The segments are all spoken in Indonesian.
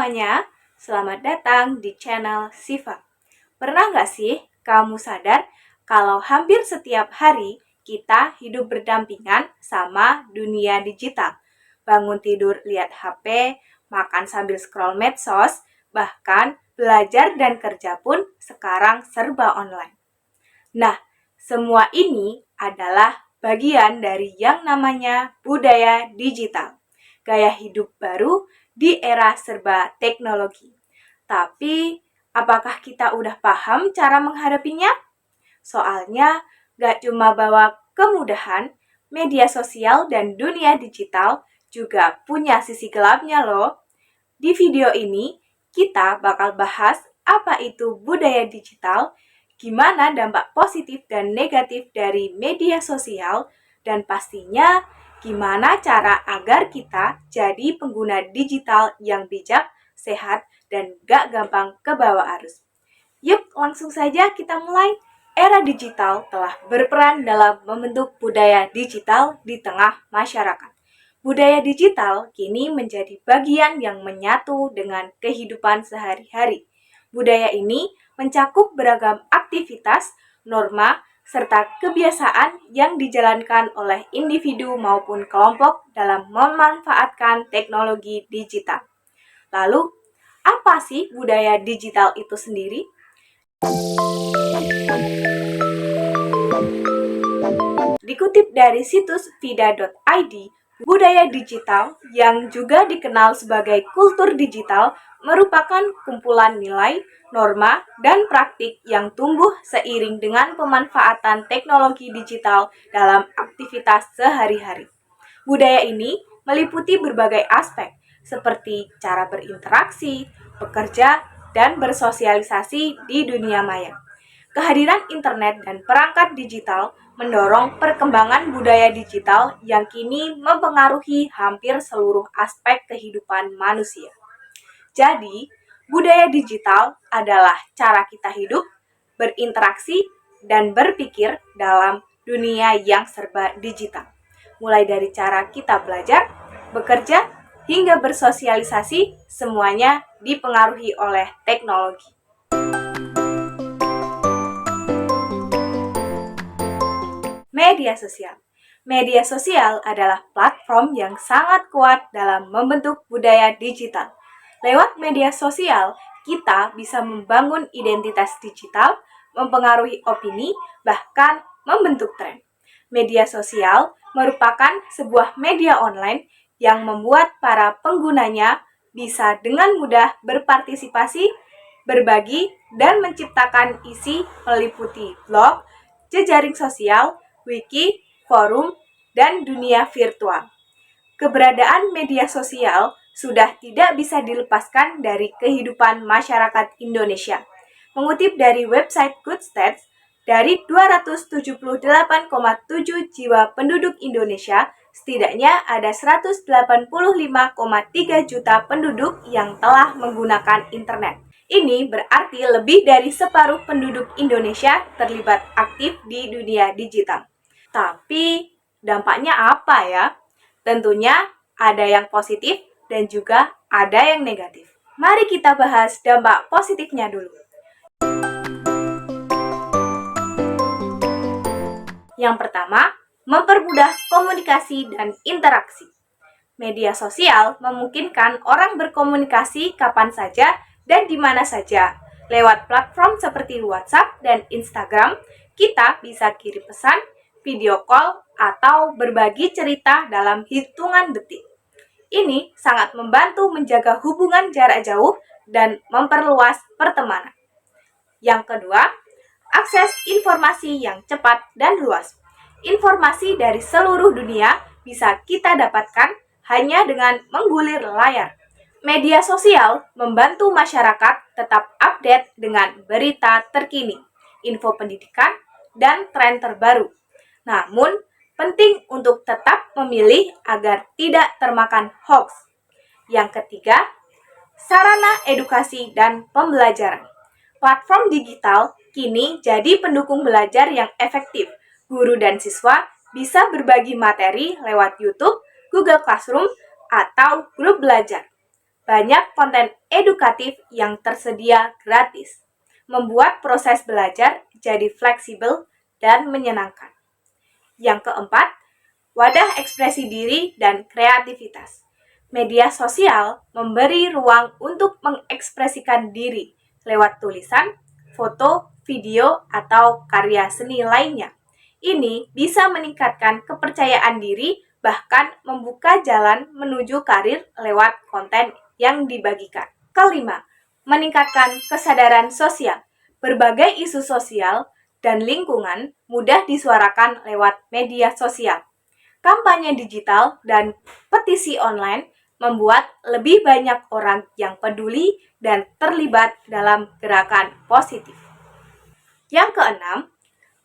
semuanya, selamat datang di channel Siva. Pernah nggak sih kamu sadar kalau hampir setiap hari kita hidup berdampingan sama dunia digital? Bangun tidur lihat HP, makan sambil scroll medsos, bahkan belajar dan kerja pun sekarang serba online. Nah, semua ini adalah bagian dari yang namanya budaya digital, gaya hidup baru di era serba teknologi. Tapi, apakah kita udah paham cara menghadapinya? Soalnya, gak cuma bawa kemudahan, media sosial dan dunia digital juga punya sisi gelapnya loh. Di video ini, kita bakal bahas apa itu budaya digital, gimana dampak positif dan negatif dari media sosial, dan pastinya gimana cara agar kita jadi pengguna digital yang bijak, sehat, dan gak gampang kebawa arus. Yuk, langsung saja kita mulai. Era digital telah berperan dalam membentuk budaya digital di tengah masyarakat. Budaya digital kini menjadi bagian yang menyatu dengan kehidupan sehari-hari. Budaya ini mencakup beragam aktivitas, norma, serta kebiasaan yang dijalankan oleh individu maupun kelompok dalam memanfaatkan teknologi digital. Lalu, apa sih budaya digital itu sendiri? Dikutip dari situs vida.id, budaya digital yang juga dikenal sebagai kultur digital merupakan kumpulan nilai, norma, dan praktik yang tumbuh seiring dengan pemanfaatan teknologi digital dalam aktivitas sehari-hari. Budaya ini meliputi berbagai aspek seperti cara berinteraksi, bekerja, dan bersosialisasi di dunia maya. Kehadiran internet dan perangkat digital mendorong perkembangan budaya digital yang kini mempengaruhi hampir seluruh aspek kehidupan manusia. Jadi, budaya digital adalah cara kita hidup, berinteraksi, dan berpikir dalam dunia yang serba digital. Mulai dari cara kita belajar, bekerja, hingga bersosialisasi, semuanya dipengaruhi oleh teknologi. Media sosial. Media sosial adalah platform yang sangat kuat dalam membentuk budaya digital. Lewat media sosial, kita bisa membangun identitas digital, mempengaruhi opini, bahkan membentuk tren. Media sosial merupakan sebuah media online yang membuat para penggunanya bisa dengan mudah berpartisipasi, berbagi, dan menciptakan isi meliputi blog, jejaring sosial, wiki, forum, dan dunia virtual. Keberadaan media sosial sudah tidak bisa dilepaskan dari kehidupan masyarakat Indonesia. Mengutip dari website Goodstats, dari 278,7 jiwa penduduk Indonesia, setidaknya ada 185,3 juta penduduk yang telah menggunakan internet. Ini berarti lebih dari separuh penduduk Indonesia terlibat aktif di dunia digital. Tapi dampaknya apa ya? Tentunya ada yang positif dan juga ada yang negatif. Mari kita bahas dampak positifnya dulu. Yang pertama, mempermudah komunikasi dan interaksi. Media sosial memungkinkan orang berkomunikasi kapan saja dan di mana saja. Lewat platform seperti WhatsApp dan Instagram, kita bisa kirim pesan, video call, atau berbagi cerita dalam hitungan detik. Ini sangat membantu menjaga hubungan jarak jauh dan memperluas pertemanan. Yang kedua, akses informasi yang cepat dan luas. Informasi dari seluruh dunia bisa kita dapatkan hanya dengan menggulir layar. Media sosial membantu masyarakat tetap update dengan berita terkini, info pendidikan, dan tren terbaru. Namun, penting untuk tetap memilih agar tidak termakan hoax. Yang ketiga, sarana edukasi dan pembelajaran. Platform digital kini jadi pendukung belajar yang efektif. Guru dan siswa bisa berbagi materi lewat YouTube, Google Classroom, atau grup belajar. Banyak konten edukatif yang tersedia gratis, membuat proses belajar jadi fleksibel dan menyenangkan. Yang keempat, wadah ekspresi diri dan kreativitas. Media sosial memberi ruang untuk mengekspresikan diri lewat tulisan, foto, video, atau karya seni lainnya. Ini bisa meningkatkan kepercayaan diri, bahkan membuka jalan menuju karir lewat konten yang dibagikan. Kelima, meningkatkan kesadaran sosial. Berbagai isu sosial dan lingkungan mudah disuarakan lewat media sosial. Kampanye digital dan petisi online membuat lebih banyak orang yang peduli dan terlibat dalam gerakan positif. Yang keenam,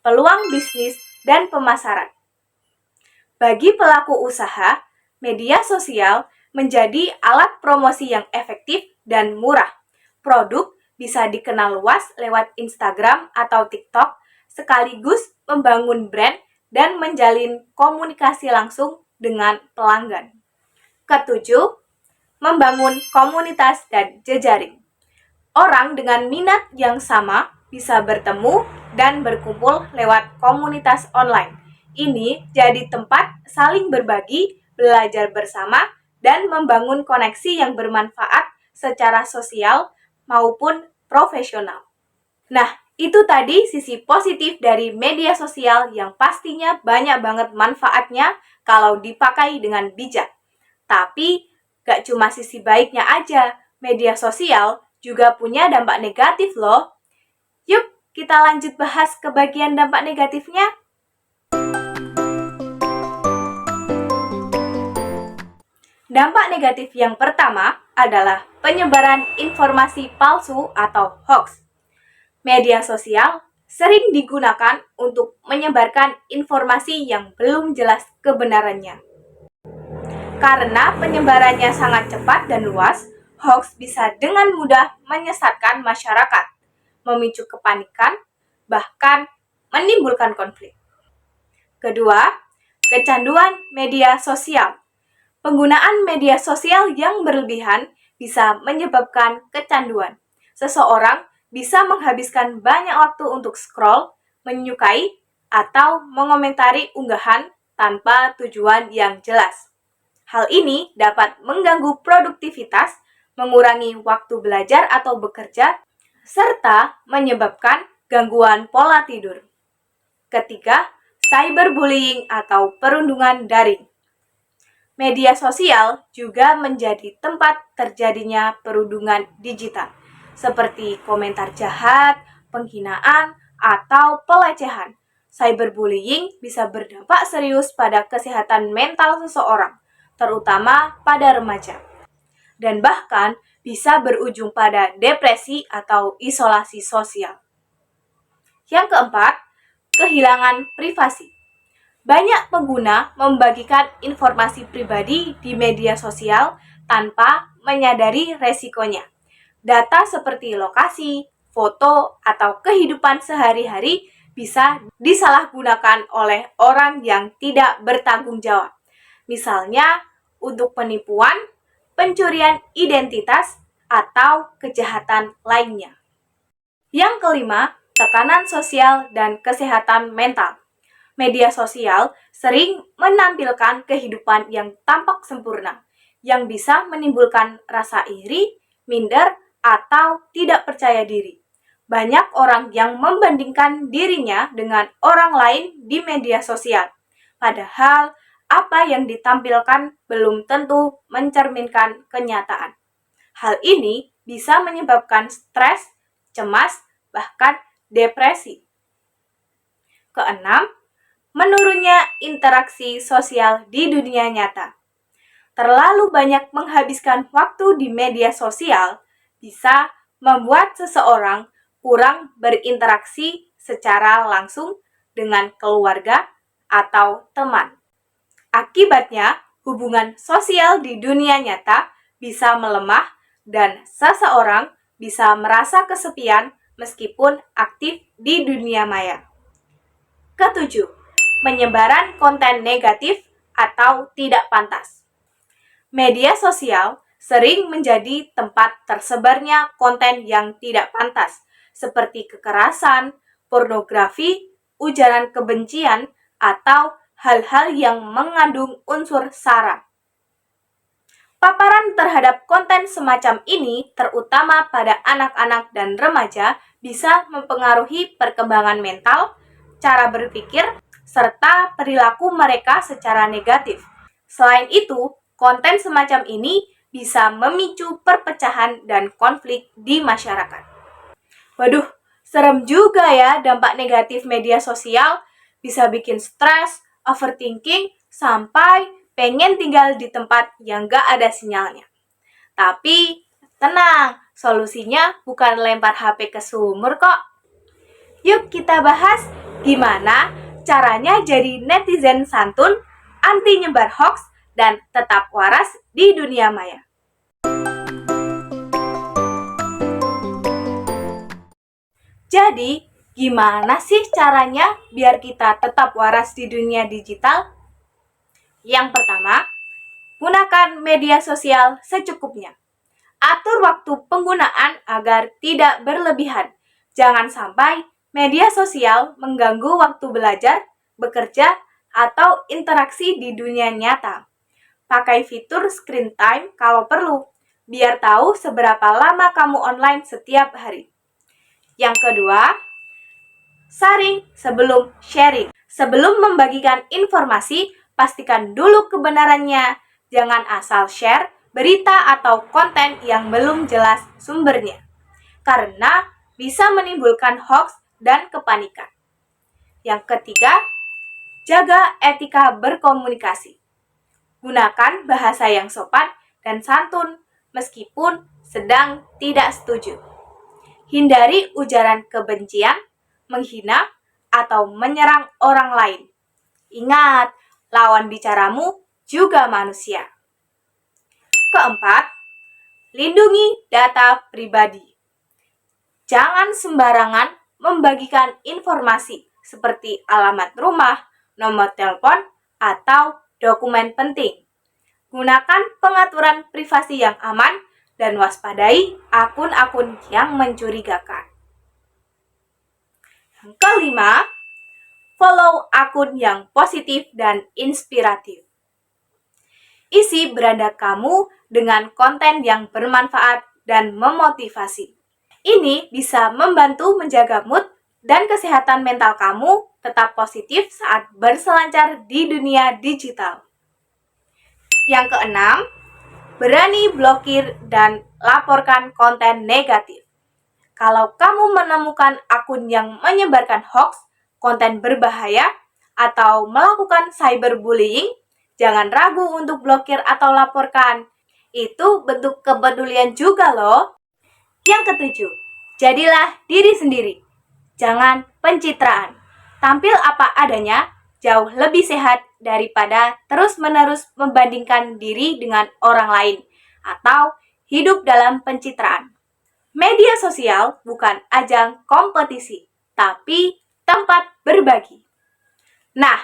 peluang bisnis dan pemasaran. Bagi pelaku usaha, media sosial menjadi alat promosi yang efektif dan murah. Produk bisa dikenal luas lewat Instagram atau TikTok, sekaligus membangun brand dan menjalin komunikasi langsung dengan pelanggan. Ketujuh, membangun komunitas dan jejaring. Orang dengan minat yang sama bisa bertemu dan berkumpul lewat komunitas online. Ini jadi tempat saling berbagi, belajar bersama, dan membangun koneksi yang bermanfaat secara sosial maupun profesional. Nah, itu tadi sisi positif dari media sosial yang pastinya banyak banget manfaatnya kalau dipakai dengan bijak. Tapi, gak cuma sisi baiknya aja, media sosial juga punya dampak negatif loh. Yuk, kita lanjut bahas ke bagian dampak negatifnya. Dampak negatif yang pertama adalah penyebaran informasi palsu atau hoax. Media sosial sering digunakan untuk menyebarkan informasi yang belum jelas kebenarannya. Karena penyebarannya sangat cepat dan luas, hoax bisa dengan mudah menyesatkan masyarakat, memicu kepanikan, bahkan menimbulkan konflik. Kedua, kecanduan media sosial. Penggunaan media sosial yang berlebihan bisa menyebabkan kecanduan. Seseorang bisa menghabiskan banyak waktu untuk scroll, menyukai, atau mengomentari unggahan tanpa tujuan yang jelas. Hal ini dapat mengganggu produktivitas, mengurangi waktu belajar atau bekerja, serta menyebabkan gangguan pola tidur. Ketiga, cyberbullying atau perundungan daring. Media sosial juga menjadi tempat terjadinya perundungan digital, seperti komentar jahat, penghinaan, atau pelecehan. Cyberbullying bisa berdampak serius pada kesehatan mental seseorang, terutama pada remaja, dan bahkan bisa berujung pada depresi atau isolasi sosial. Yang keempat, kehilangan privasi. Banyak pengguna membagikan informasi pribadi di media sosial tanpa menyadari resikonya. Data seperti lokasi, foto, atau kehidupan sehari-hari bisa disalahgunakan oleh orang yang tidak bertanggung jawab. Misalnya, untuk penipuan, pencurian identitas, atau kejahatan lainnya. Yang kelima, tekanan sosial dan kesehatan mental. Media sosial sering menampilkan kehidupan yang tampak sempurna, yang bisa menimbulkan rasa iri, minder, atau tidak percaya diri. Banyak orang yang membandingkan dirinya dengan orang lain di media sosial, padahal apa yang ditampilkan belum tentu mencerminkan kenyataan. Hal ini bisa menyebabkan stres, cemas, bahkan depresi. Keenam, menurunnya interaksi sosial di dunia nyata. Terlalu banyak menghabiskan waktu di media sosial bisa membuat seseorang kurang berinteraksi secara langsung dengan keluarga atau teman. Akibatnya, hubungan sosial di dunia nyata bisa melemah dan seseorang bisa merasa kesepian meskipun aktif di dunia maya. Ketujuh, penyebaran konten negatif atau tidak pantas. Media sosial sering menjadi tempat tersebarnya konten yang tidak pantas, seperti kekerasan, pornografi, ujaran kebencian, atau hal-hal yang mengandung unsur sara. Paparan terhadap konten semacam ini, terutama pada anak-anak dan remaja, bisa mempengaruhi perkembangan mental, cara berpikir, serta perilaku mereka secara negatif. Selain itu, konten semacam ini bisa memicu perpecahan dan konflik di masyarakat. Waduh, serem juga ya dampak negatif media sosial, bisa bikin stres, overthinking, sampai pengen tinggal di tempat yang gak ada sinyalnya. Tapi, tenang, solusinya bukan lempar HP ke sumur kok. Yuk kita bahas gimana caranya jadi netizen santun, anti nyebar hoax, dan tetap waras di dunia maya. Jadi, gimana sih caranya biar kita tetap waras di dunia digital? Yang pertama, gunakan media sosial secukupnya. Atur waktu penggunaan agar tidak berlebihan. Jangan sampai media sosial mengganggu waktu belajar, bekerja, atau interaksi di dunia nyata. Pakai fitur screen time kalau perlu, biar tahu seberapa lama kamu online setiap hari. Yang kedua, saring sebelum sharing. Sebelum membagikan informasi, pastikan dulu kebenarannya. Jangan asal share berita atau konten yang belum jelas sumbernya, karena bisa menimbulkan hoax dan kepanikan. Yang ketiga, jaga etika berkomunikasi. Gunakan bahasa yang sopan dan santun meskipun sedang tidak setuju. Hindari ujaran kebencian, menghina, atau menyerang orang lain. Ingat, lawan bicaramu juga manusia. Keempat, lindungi data pribadi. Jangan sembarangan membagikan informasi seperti alamat rumah, nomor telepon, atau dokumen penting. Gunakan pengaturan privasi yang aman dan waspadai akun-akun yang mencurigakan. Yang kelima, follow akun yang positif dan inspiratif. Isi beranda kamu dengan konten yang bermanfaat dan memotivasi. Ini bisa membantu menjaga mood dan kesehatan mental kamu tetap positif saat berselancar di dunia digital. Yang keenam, berani blokir dan laporkan konten negatif. Kalau kamu menemukan akun yang menyebarkan hoax, konten berbahaya, atau melakukan cyberbullying, jangan ragu untuk blokir atau laporkan. Itu bentuk kepedulian juga loh. Yang ketujuh, jadilah diri sendiri. Jangan pencitraan. Tampil apa adanya, jauh lebih sehat daripada terus-menerus membandingkan diri dengan orang lain atau hidup dalam pencitraan. Media sosial bukan ajang kompetisi, tapi tempat berbagi. Nah,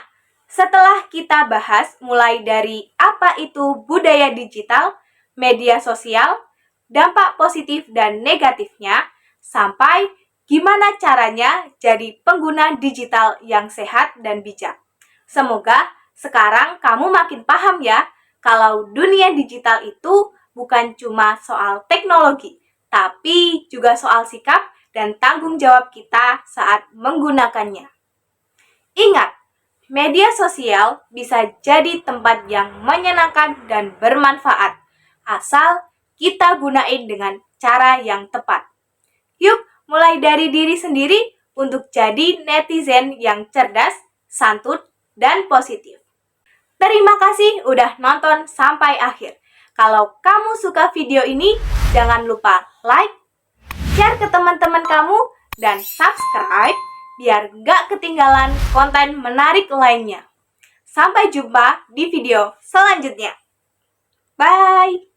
setelah kita bahas mulai dari apa itu budaya digital, media sosial, dampak positif dan negatifnya, sampai gimana caranya jadi pengguna digital yang sehat dan bijak. Semoga sekarang kamu makin paham ya, kalau dunia digital itu bukan cuma soal teknologi, tapi juga soal sikap dan tanggung jawab kita saat menggunakannya. Ingat, media sosial bisa jadi tempat yang menyenangkan dan bermanfaat, asal kita gunain dengan cara yang tepat. Yuk, mulai dari diri sendiri untuk jadi netizen yang cerdas, santun, dan positif. Terima kasih udah nonton sampai akhir. Kalau kamu suka video ini, jangan lupa like, share ke teman-teman kamu, dan subscribe biar gak ketinggalan konten menarik lainnya. Sampai jumpa di video selanjutnya. Bye!